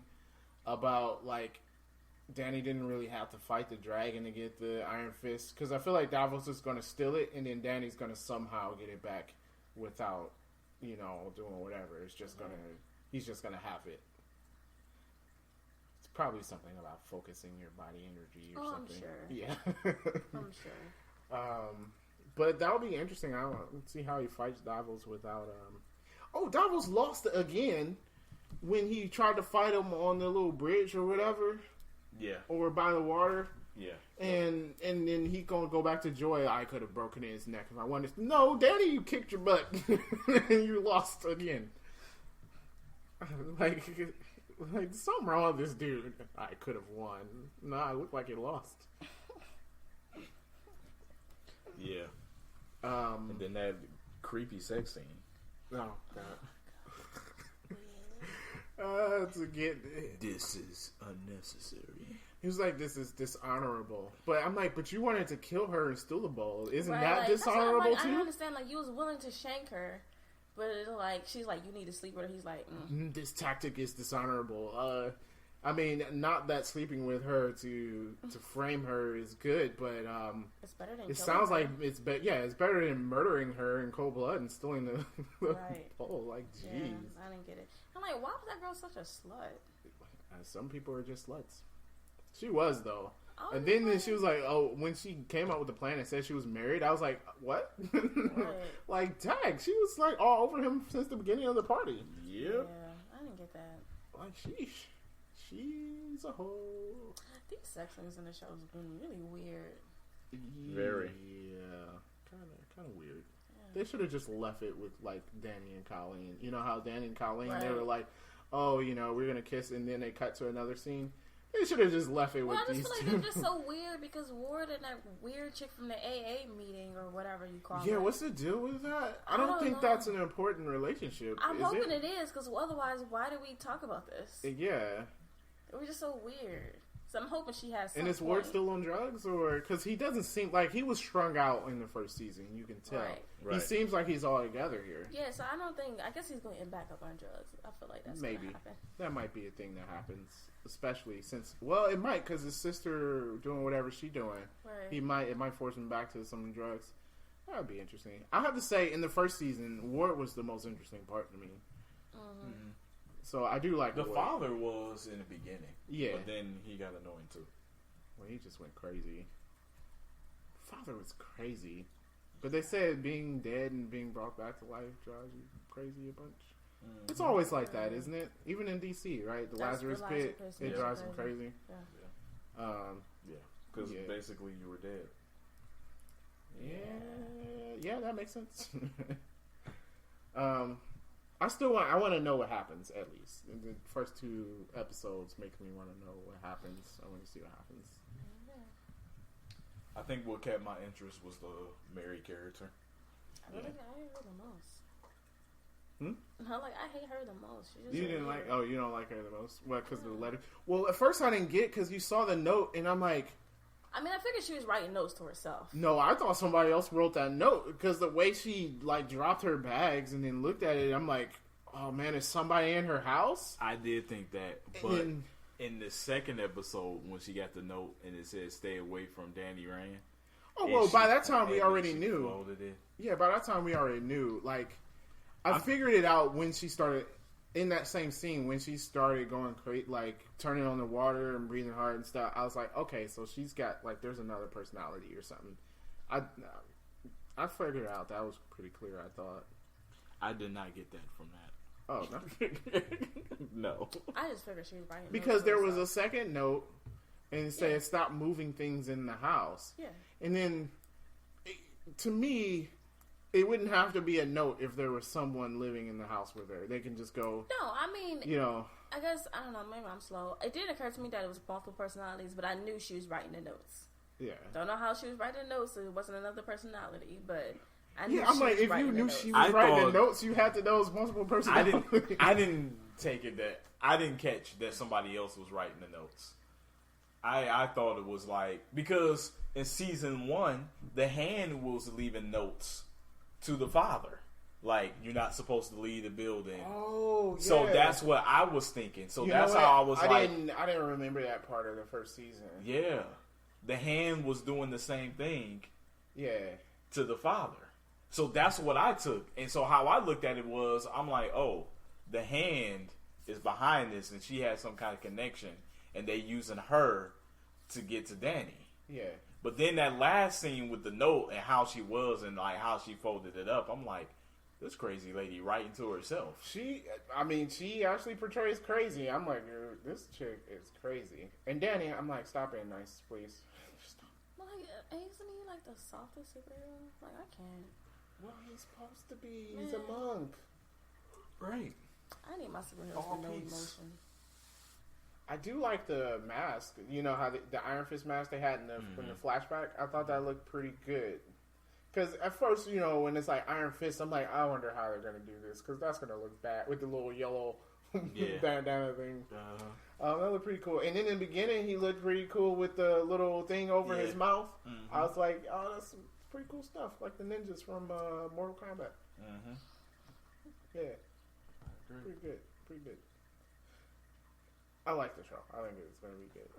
about like Danny didn't really have to fight the dragon to get the Iron Fist, because I feel like Davos is gonna steal it, and then Danny's gonna somehow get it back without, you know, doing whatever. It's just gonna, he's just gonna have it. It's probably something about focusing your body energy or something. I'm sure. Yeah. I'm sure. But that'll be interesting. I want to see how he fights Davos without. Oh, Davos lost again when he tried to fight him on the little bridge or whatever, Yeah. or by the water. Yeah. And then he gonna go back to Joy. I could have broken his neck if I wanted. No, Daddy, you kicked your butt and you lost again. Like something wrong with this dude. I could have won. No, I looked like he lost. Yeah. And then that creepy sex scene. Oh God. To get This is unnecessary. he was like, this is dishonorable. But I'm like, but you wanted to kill her and steal the bowl. Isn't Right, that like, that's why I'm dishonorable like, I don't too? understand. Like, you was willing to shank her, but it's like she's like, you need to sleep with her. He's like, This tactic is dishonorable. I mean, not that sleeping with her to frame her is good, but it's better than. it killing sounds her. like it's it's better than murdering her in cold blood and stealing the Right. bowl. Like, Yeah, jeez. I didn't get it. I'm like, why was that girl such a slut? Some people are just sluts. She was though. Oh, And then yeah. she was like, "Oh, when she came out with the plan and said she was married, I was like, what? Like, dang, she was like all over him since the beginning of the party. Yep. Yeah, I didn't get that. Like, she's a whole These sex scenes in the show have been really weird. Very. yeah, kind of weird. They should have just left it with like Danny and Colleen. You know how Danny and Colleen they Right. were like, oh, you know, we're gonna kiss, and then they cut to another scene. They should have just left it Well, with I these just feel two. like they're just so weird because Ward and that weird chick from the AA meeting or whatever you call it. Yeah, what's the deal with that? I don't don't think know. that's an important relationship. I'm is hoping it? it is because otherwise, why do we talk about this? Yeah. It was just so weird. So I'm hoping she has. Some And is Ward point. still on drugs, or because he doesn't seem like he was strung out in the first season? You can tell. Right. He Right. seems like he's all together here. Yeah, so I don't think. I guess he's going to end back up on drugs. I feel like that's Maybe gonna happen. that might be a thing that happens, especially since it might because his sister doing whatever she doing. Right. It might force him back to some drugs. That would be interesting. I have to say, in the first season, Ward was the most interesting part to me. Mm-hmm. So I do like The Ward. father was in the beginning. Yeah. But then he got annoying too. Well, he just went crazy. Father was crazy. But they said being dead and being brought back to life drives you crazy a bunch. Mm-hmm. It's always like that, isn't it? Even in DC, right? The That's Lazarus the Pit, Lazarus it Pit, drives yeah. them crazy. Yeah. Yeah. Because Yeah. basically you were dead. Yeah, that makes sense. I want to know what happens at least. The first two episodes make me want to know what happens. I want to see what happens. I think what kept my interest was the Mary character. I hate her the most. I hate her the most. You didn't like? Oh, you don't like her the most? Well, because of the letter. Well, at first I didn't get because you saw the note, and I'm like. I mean, I figured she was writing notes to herself. No, I thought somebody else wrote that note because the way she like dropped her bags and then looked at it, I'm like, oh man, is somebody in her house? I did think that, but in the second episode when she got the note and it said "Stay away from Danny Rand." Oh well, by that time we already knew. Yeah, by that time we already knew. Like, I figured it out when she started. In that same scene, when she started going crazy, like turning on the water and breathing hard and stuff, I was like, okay, so she's got like there's another personality or something. I figured it out. That was pretty clear. I thought. I did not get that from that. Oh no, no. I just figured she was writing because there was a second note and it said stop moving things in the house. Yeah, and then to me. It wouldn't have to be a note if there was someone living in the house with her. They can just go. No, I mean, I guess I don't know. Maybe I'm slow. It did occur to me that it was multiple personalities, but I knew she was writing the notes. Yeah. Don't know how she was writing the notes. It wasn't another personality, but I knew. Yeah, I'm like, if you knew she was writing the notes, you had to know it was multiple personalities. I didn't take it that I didn't catch that somebody else was writing the notes. I thought it was like because in season 1, the hand was leaving notes to the father, like you're not supposed to leave the building. Oh, yeah. So that's what I was thinking. So that's how I was I didn't remember that part of the first season. Yeah, the hand was doing the same thing. Yeah, to the father. So that's what I took, and so how I looked at it was, I'm like, oh, the hand is behind this, and she has some kind of connection, and they using her to get to Danny. Yeah. But then that last scene with the note and how she was and like how she folded it up, I'm like, this crazy lady writing to herself. She actually portrays crazy. I'm like, this chick is crazy. And Danny, I'm like, stop being nice, please. Stop. Like, isn't he like the softest superhero? Like, I can't. Well, he's supposed to be. He's a monk. Right. I need my superheroes with no emotion. I do like the mask. You know how the Iron Fist mask they had in the flashback? I thought that looked pretty good. Because at first, when it's like Iron Fist, I'm like, I wonder how they're going to do this. Because that's going to look bad with the little yellow bandana thing. That looked pretty cool. And then in the beginning, he looked pretty cool with the little thing over his mouth. I was like, oh, that's pretty cool stuff. Like the ninjas from Mortal Kombat. Yeah. Pretty good. Pretty good. I like the show. I think it's going to be good.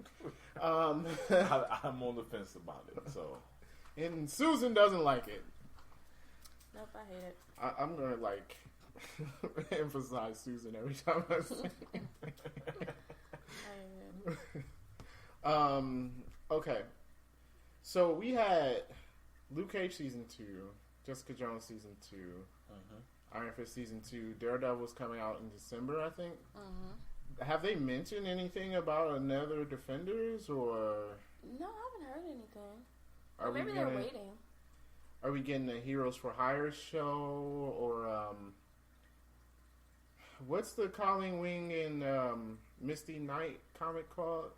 I'm on the fence about it. So, and Susan doesn't like it. Nope, I hate it. I'm going to emphasize Susan every time I say it. I hate it. Okay. So we had Luke Cage season 2, Jessica Jones season 2, Iron Fist season 2, Daredevil's coming out in December, I think. Have they mentioned anything about another Defenders, or? No, I haven't heard anything. Or maybe they're waiting. Are we getting a Heroes for Hire show, or what's the Colleen Wing and Misty Knight comic called?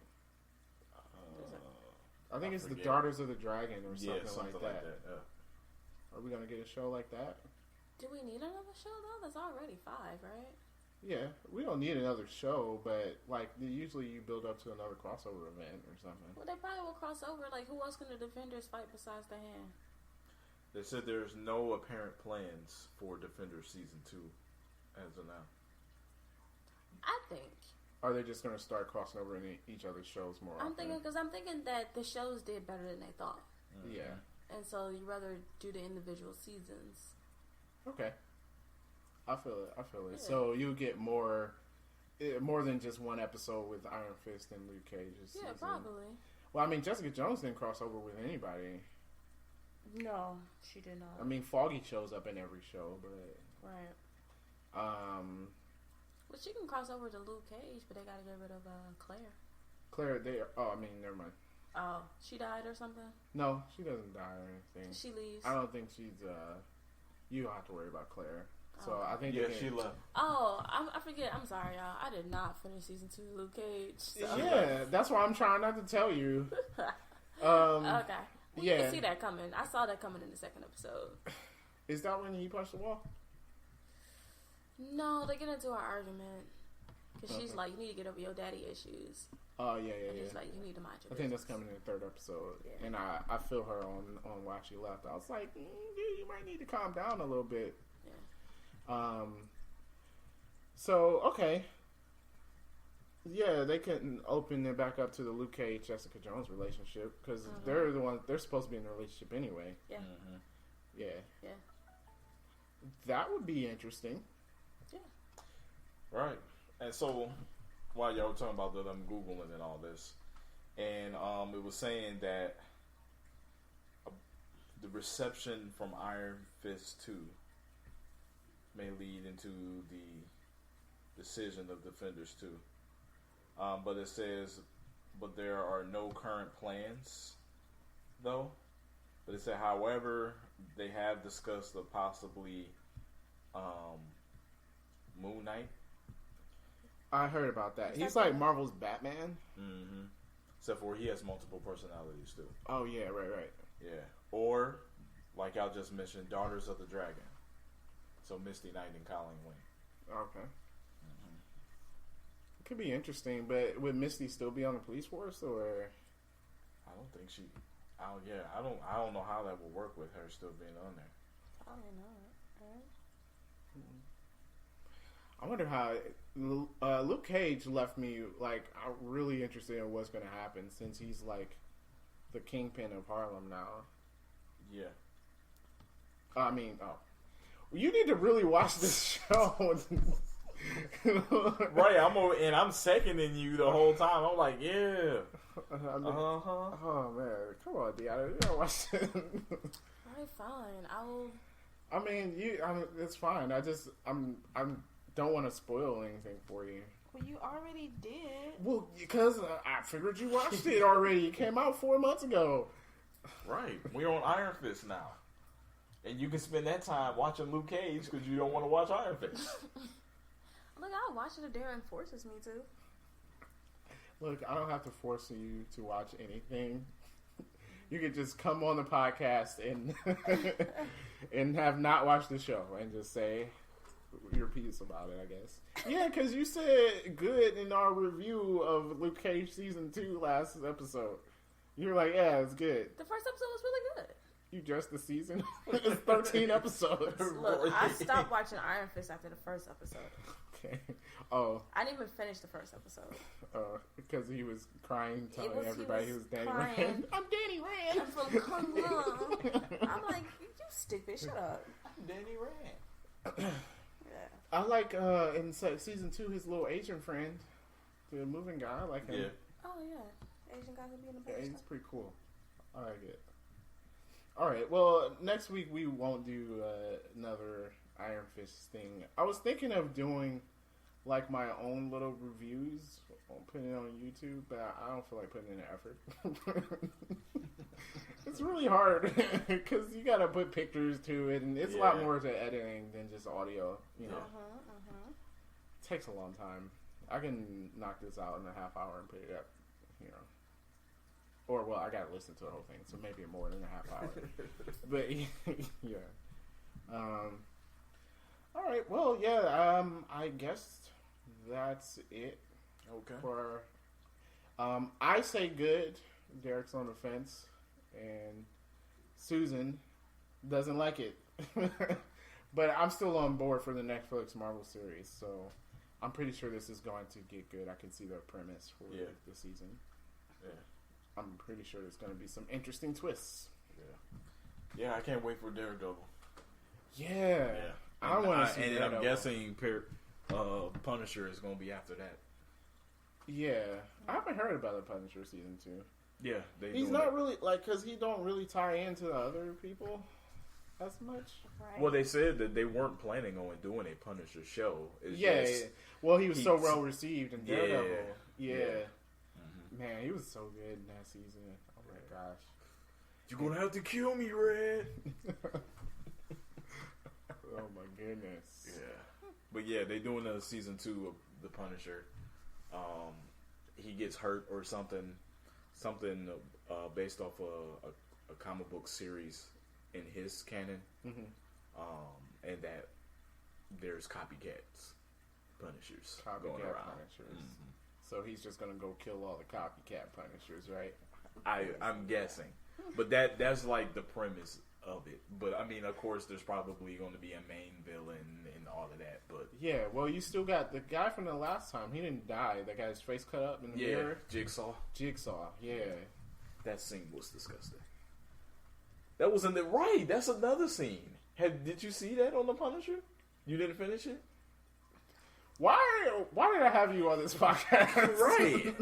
I think it's the Daughters of the Dragon or something like that. Are we gonna get a show like that? Do we need another show though? That's already 5, right? Yeah, we don't need another show, but like usually you build up to another crossover event or something. Well, they probably will cross over. Like, who else can the Defenders fight besides the Hand? They said there's no apparent plans for Defenders season 2 as of now. I think. Are they just going to start crossing over in each other's shows more often? I'm thinking that the shows did better than they thought. Yeah. And so you'd rather do the individual seasons. Okay. I feel it. Yeah. So you get more than just one episode with Iron Fist and Luke Cage. Yeah, probably. Well, I mean, Jessica Jones didn't cross over with anybody. No, she did not. I mean, Foggy shows up in every show, but right. Well, she can cross over to Luke Cage, but they got to get rid of Claire. Claire, never mind. Oh, she died or something? No, she doesn't die or anything. She leaves. I don't think she's. You don't have to worry about Claire. So I think she left. Oh, I forget. I'm sorry, y'all. I did not finish season 2 of Luke Cage. So. Yeah, that's why I'm trying not to tell you. Okay. You Yeah. can see that coming. I saw that coming in the second episode. Is that when he punched the wall? No, they get into an argument. Because she's Okay. like, you need to get over your daddy issues. Oh, yeah. And he's like, you need to mind your I think that's business. coming in the third episode. Yeah. And I feel her on why she left. I was like, dude, you might need to calm down a little bit. Yeah. So, okay. Yeah, they couldn't open it back up to the Luke Cage, Jessica Jones relationship. Because they're the ones, they're supposed to be in a relationship anyway. Yeah. Mm-hmm. Yeah. Yeah. That would be interesting. Yeah. Right. And so, while y'all were talking about that, I'm Googling and all this. And it was saying that the reception from Iron Fist 2 may lead into the decision of Defenders 2. But it says, but there are no current plans, though. But it said, however, they have discussed the possibly Moon Knight. I heard about that. Is He's that like the- Marvel's Batman. Mm-hmm. Except for he has multiple personalities too. Oh, yeah, right. Yeah. Or, like I just mentioned, Daughters of the Dragon. So Misty Knight and Colleen Wing. Okay. It could be interesting, but would Misty still be on the police force, or? I don't think she. I don't know how that would work with her still being on there. Probably not. Right? I wonder how Luke Cage left me like really interested in what's going to happen since he's like the kingpin of Harlem now. Yeah. I mean, you need to really watch this show. Right. I'm seconding you the whole time. I'm like, yeah. I mean, Uh-huh. oh man, come on, Deanna, you gotta watch it. Alright, fine. I will. I mean, it's fine. I don't want to spoil anything for you. Well, you already did. Well, because I figured you watched it already. It came out 4 months ago. Right. We're on Iron Fist now. And you can spend that time watching Luke Cage because you don't want to watch Iron Fist. Look, I'll watch it if Darren forces me to. Look, I don't have to force you to watch anything. You could just come on the podcast and and have not watched the show and just say your piece about it, I guess. Yeah, because you said good in our review of Luke Cage season 2 last episode. You were like, yeah, it's good. The first episode was really good. You just the season? It's 13 episodes. Look, I stopped watching Iron Fist after the first episode. Okay. Oh, I didn't even finish the first episode. because he was crying, telling He everybody he was was Danny crying. Rand. I'm Danny Rand. I'm from Kung Lao. I'm like, you stupid, shut up. Danny Rand. Yeah. I like in season 2 his little Asian friend, the moving guy. I like him. Yeah. Oh, yeah. Asian guy could be in the Yeah, better he's stuff. pretty cool. I like it. All right. Well, next week we won't do another Iron Fist thing. I was thinking of doing like my own little reviews, putting it on YouTube, but I don't feel like putting in the effort. It's really hard because you got to put pictures to it, and it's a lot Yeah. more to editing than just audio. You know, Uh-huh. it takes a long time. I can knock this out in a half hour and put it up. You know. Or, well, I gotta listen to the whole thing, so maybe more than a half hour. But, yeah. All right, well, yeah, I guess that's it Okay. for... I say good. Derek's on the fence. And Susan doesn't like it. But I'm still on board for the Netflix Marvel series, so I'm pretty sure this is going to get good. I can see the premise for the season. Yeah. I'm pretty sure there's going to be some interesting twists. Yeah, I can't wait for Daredevil. Yeah. I want to see and Daredevil. I'm guessing Punisher is going to be after that. Yeah. I haven't heard about the Punisher season 2. Yeah. He's not really, like, because he don't really tie into the other people as much. Right. Well, they said that they weren't planning on doing a Punisher show. It's Yeah. just- Well, he was so he's- well received in Daredevil. Yeah. Mm-hmm. Man, he was so good in that season. Oh, my gosh. You're going to have to kill me, Red. Oh, my goodness. Yeah. But yeah, they doing a season 2 of The Punisher. He gets hurt or something based off a comic book series in his canon, and that there's copycats, Punishers going Copycat around. Punishers. So he's just gonna go kill all the copycat Punishers, right? I'm guessing, but that's like the premise of it. But I mean, of course, there's probably going to be a main villain and all of that. But Yeah, well, you still got the guy from the last time. He didn't die. That got his face cut up in the mirror. Jigsaw. Jigsaw, yeah. That scene was disgusting. That was in the right. That's another scene. Did you see that on the Punisher? You didn't finish it, Why did I have you on this podcast? right,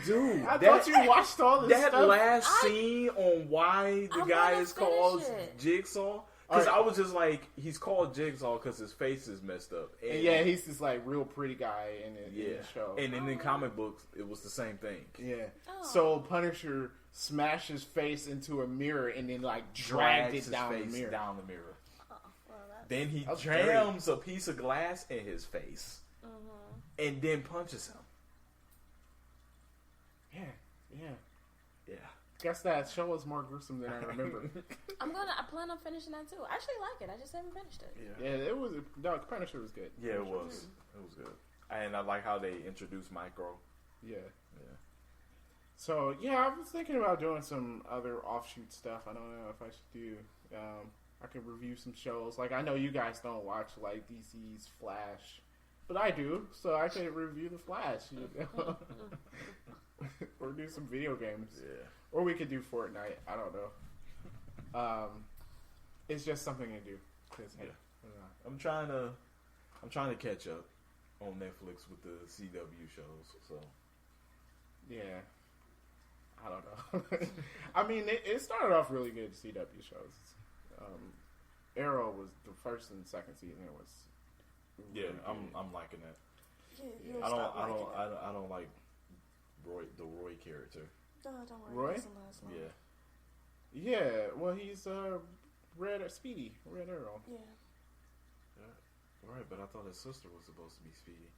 dude? I thought you watched all this that stuff. last scene on why the I guy wanna is called finish it. Jigsaw. Because Alright. I was just like, he's called Jigsaw because his face is messed up. And yeah, he's this like real pretty guy in the show. And in the comic books, it was the same thing. Yeah. Oh. So Punisher smashed his face into a mirror and then like dragged His it down the face mirror. down the mirror. Oh, well, that's... Then he That's jams a piece of glass in his face and then punches him. Yeah. Yeah. Guess that show was more gruesome than I remember. I plan on finishing that too. I actually like it. I just haven't finished it. Yeah. Yeah, it was. No, Punisher was good. Yeah, it was. It was good. And I like how they introduced Micro. Yeah. Yeah. So yeah, I was thinking about doing some other offshoot stuff. I don't know if I should do. I could review some shows. Like I know you guys don't watch like DC's Flash, but I do. So I could review the Flash, you know? Or do some video games. Yeah. Or we could do Fortnite. I don't know. It's just something to do. 'Cause, hey, I'm trying to catch up on Netflix with the CW shows. So yeah. I don't know. I mean, it started off really good. CW shows. Arrow was the first and second season. It was. yeah, really I'm liking that. You'll I stop liking it. don't like the Roy character. No, don't worry. Roy? It doesn't last long. Yeah. Yeah, well, he's Speedy, Red Arrow. Yeah. Right, but I thought his sister was supposed to be Speedy.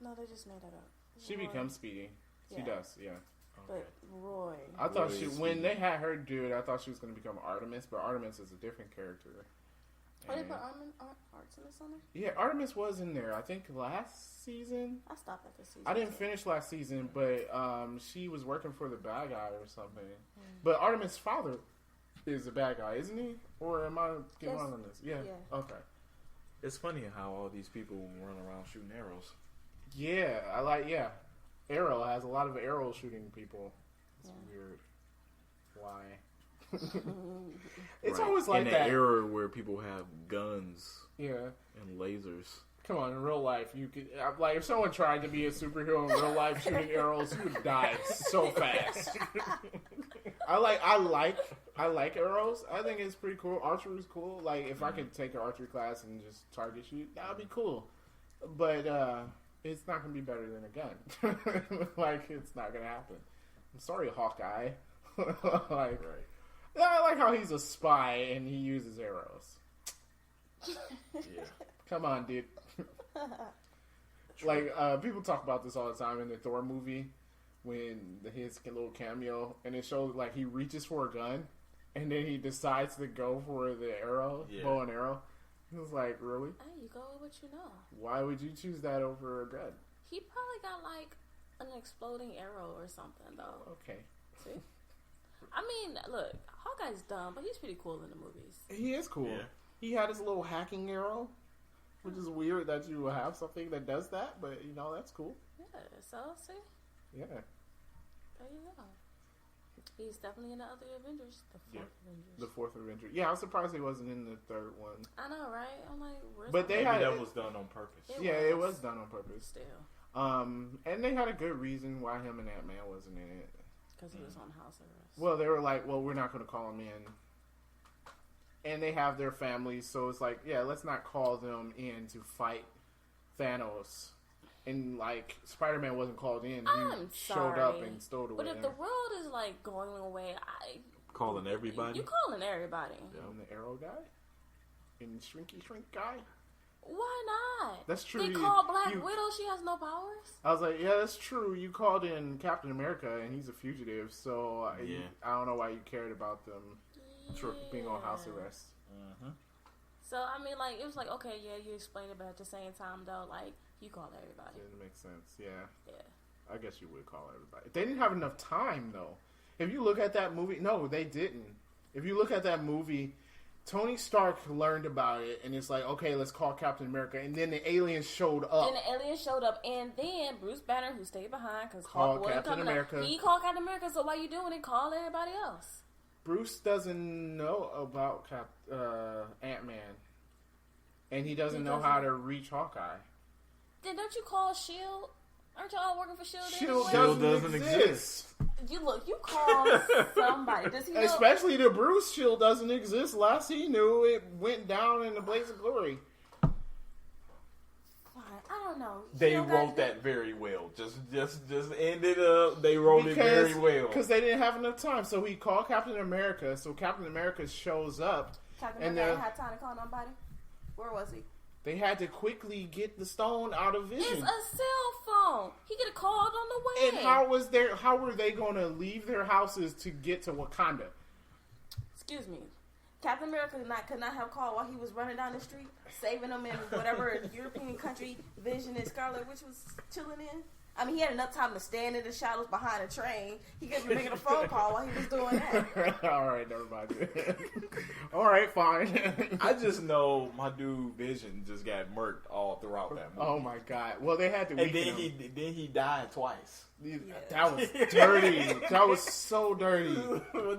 No, they just made that up. She Roy. becomes Speedy. She Yeah. does, yeah. Okay. But Roy. I thought Roy she is when Speedy. they had her do it, I thought she was going to become Artemis, but Artemis is a different character. Oh, they And- put Artemis on there? yeah, Artemis was in there. I think last season. I stopped at the season. I didn't 2. finish last season, but she was working for the bad guy or something. But Artemis' father is a bad guy, isn't he? Or am I getting Yes. wrong on this? Yeah. Yeah. Okay. It's funny how all these people run around shooting arrows. Yeah, Arrow has a lot of arrow shooting people. It's Yeah. weird. Why? It's Right. always like in that. an era where people have guns Yeah. and lasers. Come on, in real life, you could like if someone tried to be a superhero in real life shooting arrows, you would die so fast. I like arrows. I think it's pretty cool. Archery is cool. Like if I could take an archery class and just target shoot, that would be cool. But it's not gonna be better than a gun. Like it's not gonna happen. I'm sorry, Hawkeye. Like Right. I like how he's a spy and he uses arrows. Yeah. Come on, dude. Like people talk about this all the time in the Thor movie when his little cameo, and it shows like he reaches for a gun and then he decides to go for the arrow, Yeah. bow and arrow. He was like, really? Hey, you go with what you know. Why would you choose that over a gun? He probably got like an exploding arrow or something though. Okay, See? I mean, look, Hawkeye's dumb, but he's pretty cool in the movies. he is cool. Yeah. He had his little hacking arrow, which is weird that you have something that does that, but you know that's cool. Yeah, so see, Yeah. there you go. He's definitely in the other Avengers, the fourth Avengers. The fourth Avenger. Yeah, I was surprised he wasn't in the third one. I know, right? I'm like, where's But the they Maybe had- that was done on purpose. It It was. was done on purpose. still And they had a good reason why him and Ant-Man wasn't in it. because he was on house arrest. Well, they were like, well, we're not going to call him in. And they have their families, so it's like, yeah, let's not call them in to fight Thanos. And, like, Spider-Man wasn't called in. He I'm showed up sorry, and stowed but away. if the world is like going away, Calling everybody. you calling everybody. And the Arrow guy? And Shrinky Shrink guy? Why not? That's true. They call Black Widow. She has no powers. I was like, yeah, that's true. You called in Captain America, and he's a fugitive, so I don't know why you cared about them being on house arrest. Mm-hmm. So, I mean, like, it was like, okay, yeah, you explained it, but at the same time, though, like, you called everybody. Didn't make sense, yeah. Yeah. I guess you would call everybody. They didn't have enough time, though. If you look at that movie, no, they didn't. If you look at that movie, Tony Stark learned about it, and it's like, okay, let's call Captain America, and then the aliens showed up. Then the aliens showed up, and then Bruce Banner, who stayed behind, because Called Hulk wasn't Captain coming America. up, he called Captain America, so why you doing it? Call everybody else. Bruce doesn't know about Ant-Man, and he doesn't know how to reach Hawkeye. Then don't you call S.H.I.E.L.D.? Aren't y'all working for S.H.I.E.L.D. S.H.I.E.L.D. anyway? doesn't exist. You call somebody. Does he know? Especially to Bruce, S.H.I.E.L.D. doesn't exist. Last he knew, it went down in a blaze of glory. Fine. I don't know. They wrote that very well. Just end it up. They wrote it very well. Because they didn't have enough time. So he called Captain America. So Captain America shows up. Captain America didn't have time to call nobody. Where was he? They had to quickly get the stone out of Vision. It's a cell phone. He could have called on the way. And how were they going to leave their houses to get to Wakanda? Excuse me. Captain America could not have called while he was running down the street, saving them in whatever European country Vision and Scarlet Witch was chilling in. I mean, he had enough time to stand in the shadows behind a train. He could be making a phone call while he was doing that. All right, never mind. All right, fine. I just know my dude Vision just got murked all throughout that movie. Oh my god! Well, they had to. And then he died twice. Yeah. That was dirty. That was so dirty.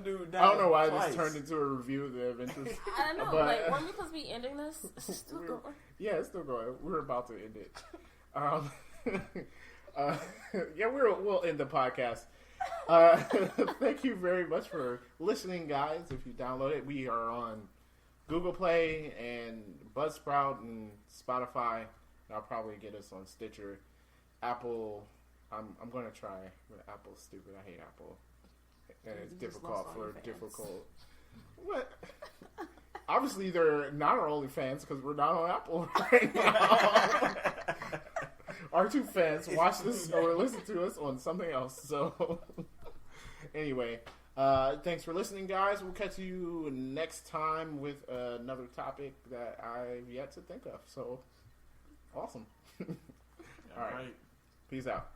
Dude died I don't know why twice. this turned into a review of the Avengers. I don't know. But, like, weren't we supposed to be ending this? It's still going. Yeah, it's still going. We're about to end it. Yeah, we'll end the podcast. Thank you very much for listening, guys. If you download it, we are on Google Play and Buzzsprout and Spotify. I'll probably get us on Stitcher, Apple. I'm gonna try. Apple's stupid. I hate Apple, and it's difficult for difficult. What? Obviously, they're not our only fans because we're not on Apple right now. Our two fans watch this or listen to us on something else. So, anyway, thanks for listening, guys. We'll catch you next time with another topic that I've yet to think of. So, awesome. All right. Peace out.